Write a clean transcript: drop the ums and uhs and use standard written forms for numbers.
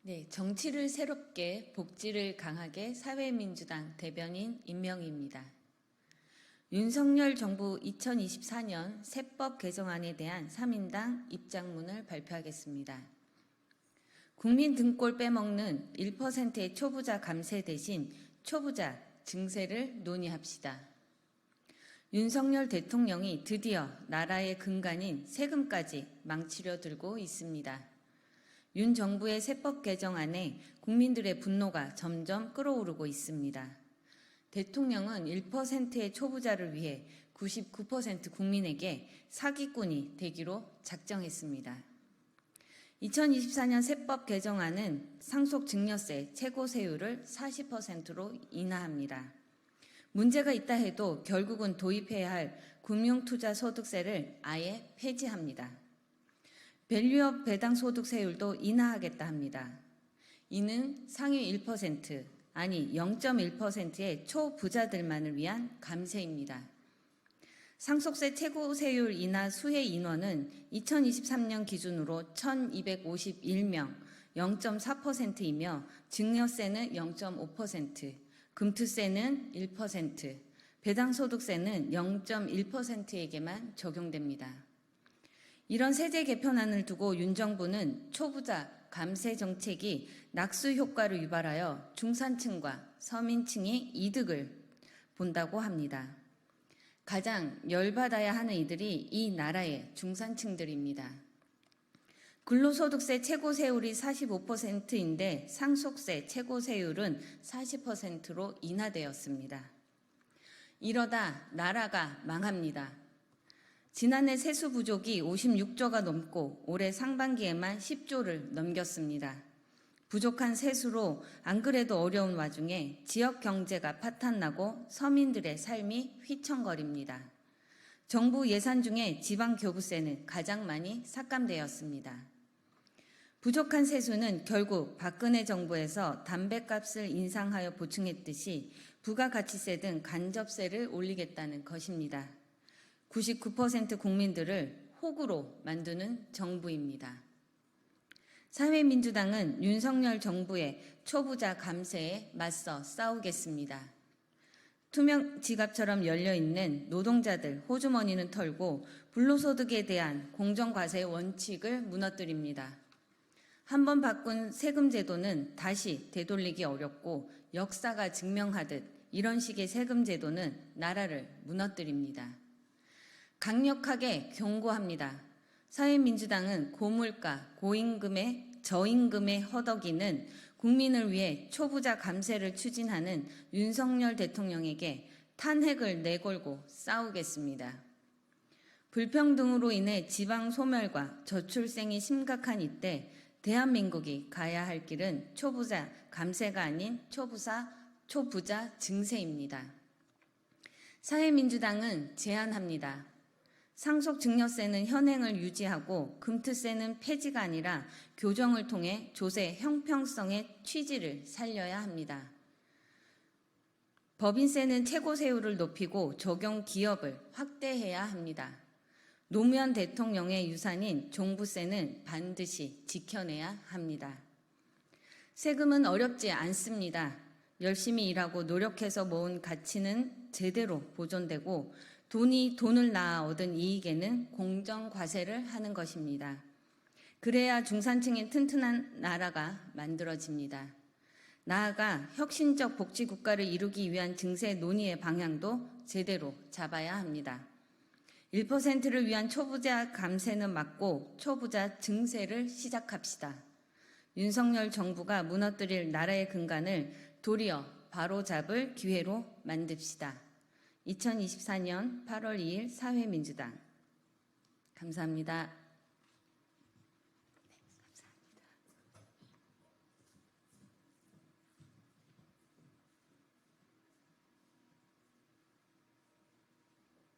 네, 정치를 새롭게, 복지를 강하게 사회민주당 대변인 임명희입니다. 윤석열 정부 2024년 세법 개정안에 대한 3인당 입장문을 발표하겠습니다. 국민 등골 빼먹는 1%의 초부자 감세 대신 초부자 증세를 논의합시다. 윤석열 대통령이 드디어 나라의 근간인 세금까지 망치려 들고 있습니다. 윤 정부의 세법 개정안에 국민들의 분노가 점점 끓어오르고 있습니다. 대통령은 1%의 초부자를 위해 99% 국민에게 사기꾼이 되기로 작정했습니다. 2024년 세법 개정안은 상속 증여세 최고세율을 40%로 인하합니다. 문제가 있다 해도 결국은 도입해야 할 금융투자소득세를 아예 폐지합니다. 밸류업 배당소득세율도 인하하겠다 합니다. 이는 상위 1%, 아니 0.1%의 초부자들만을 위한 감세입니다. 상속세 최고세율 인하 수혜 인원은 2023년 기준으로 1,251명, 0.4%이며 증여세는 0.5%, 금투세는 1%, 배당소득세는 0.1%에게만 적용됩니다. 이런 세제 개편안을 두고 윤 정부는 초부자 감세 정책이 낙수 효과를 유발하여 중산층과 서민층이 이득을 본다고 합니다. 가장 열받아야 하는 이들이 이 나라의 중산층들입니다. 근로소득세 최고세율이 45%인데 상속세 최고세율은 40%로 인하되었습니다. 이러다 나라가 망합니다. 지난해 세수 부족이 56조가 넘고 올해 상반기에만 10조를 넘겼습니다. 부족한 세수로 안 그래도 어려운 와중에 지역 경제가 파탄나고 서민들의 삶이 휘청거립니다. 정부 예산 중에 지방교부세는 가장 많이 삭감되었습니다. 부족한 세수는 결국 박근혜 정부에서 담뱃값을 인상하여 보충했듯이 부가가치세 등 간접세를 올리겠다는 것입니다. 99% 국민들을 호구로 만드는 정부입니다. 사회민주당은 윤석열 정부의 초부자 감세에 맞서 싸우겠습니다. 투명 지갑처럼 열려있는 노동자들 호주머니는 털고 불로소득에 대한 공정과세 원칙을 무너뜨립니다. 한번 바꾼 세금 제도는 다시 되돌리기 어렵고 역사가 증명하듯 이런 식의 세금 제도는 나라를 무너뜨립니다. 강력하게 경고합니다. 사회민주당은 고물가, 고임금의 저임금의 허덕이는 국민을 위해 초부자 감세를 추진하는 윤석열 대통령에게 탄핵을 내걸고 싸우겠습니다. 불평등으로 인해 지방 소멸과 저출생이 심각한 이때 대한민국이 가야 할 길은 초부자 감세가 아닌 초부자 증세입니다. 사회민주당은 제안합니다. 상속증여세는 현행을 유지하고 금투세는 폐지가 아니라 교정을 통해 조세 형평성의 취지를 살려야 합니다. 법인세는 최고세율을 높이고 적용 기업을 확대해야 합니다. 노무현 대통령의 유산인 종부세는 반드시 지켜내야 합니다. 세금은 어렵지 않습니다. 열심히 일하고 노력해서 모은 가치는 제대로 보존되고 돈을 낳아 얻은 이익에는 공정과세를 하는 것입니다. 그래야 중산층의 튼튼한 나라가 만들어집니다. 나아가 혁신적 복지국가를 이루기 위한 증세 논의의 방향도 제대로 잡아야 합니다. 1%를 위한 초부자 감세는 막고 초부자 증세를 시작합시다. 윤석열 정부가 무너뜨릴 나라의 근간을 도리어 바로잡을 기회로 만듭시다. 2024년 8월 2일 사회민주당. 감사합니다.